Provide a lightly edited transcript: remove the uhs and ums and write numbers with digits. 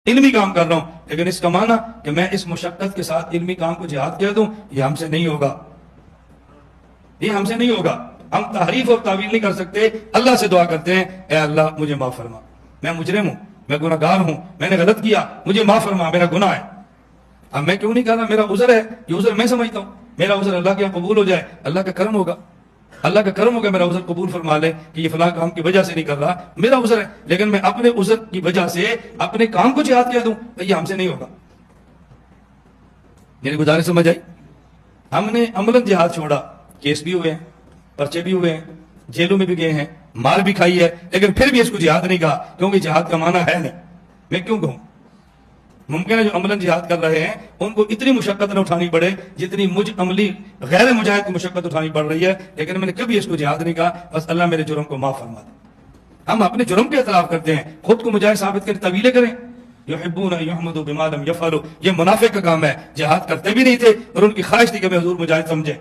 علمی کام کر رہا ہوں، لیکن اس کا معنی کہ میں اس مشقت کے ساتھ علمی کام کو جہاد کہہ دوں، یہ ہم سے نہیں ہوگا، یہ ہم سے نہیں ہوگا۔ ہم تحریف اور تعویل نہیں کر سکتے، اللہ سے دعا کرتے ہیں اے اللہ مجھے معاف فرما، میں مجرم ہوں، میں گناہ گار ہوں، میں نے غلط کیا، مجھے معاف فرما، میرا گناہ ہے۔ اب میں کیوں نہیں کہہ رہا میرا عذر ہے، یہ عذر میں سمجھتا ہوں، میرا عذر اللہ کے یہاں قبول ہو جائے، اللہ کا کرم ہوگا، اللہ کا کرم ہوگا، میرا عذر قبول فرما لے کہ یہ فلاں کام کی وجہ سے نہیں کر رہا، میرا عذر ہے، لیکن میں اپنے عذر کی وجہ سے اپنے کام کو جہاد کہہ دوں، یہ ہم سے نہیں ہوگا۔ میری گزارش سمجھ آئی؟ ہم نے عملاً جہاد چھوڑا، کیس بھی ہوئے ہیں، پرچے بھی ہوئے ہیں، جیلوں میں بھی گئے ہیں، مار بھی کھائی ہے، لیکن پھر بھی اس کو جہاد نہیں کہا، کیونکہ جہاد کا معنی ہے نہیں۔ میں کیوں کہوں؟ ممکن ہے جو عملاً جہاد کر رہے ہیں ان کو اتنی مشقت نہ اٹھانی پڑے جتنی مجھ عملی غیر مجاہد کو مشقت اٹھانی پڑ رہی ہے، لیکن میں نے کبھی اس کو جہاد نہیں کہا، بس اللہ میرے جرم کو معاف فرما دے۔ ہم اپنے جرم کے اعتراف کرتے ہیں، خود کو مجاہد ثابت کریں، طویلیں کریں، یحبون ان یحمدوا بما لم یفعلوا، یہ منافق کا کام ہے، جہاد کرتے بھی نہیں تھے اور ان کی خواہش تھی کہ میں حضور مجاہد سمجھیں۔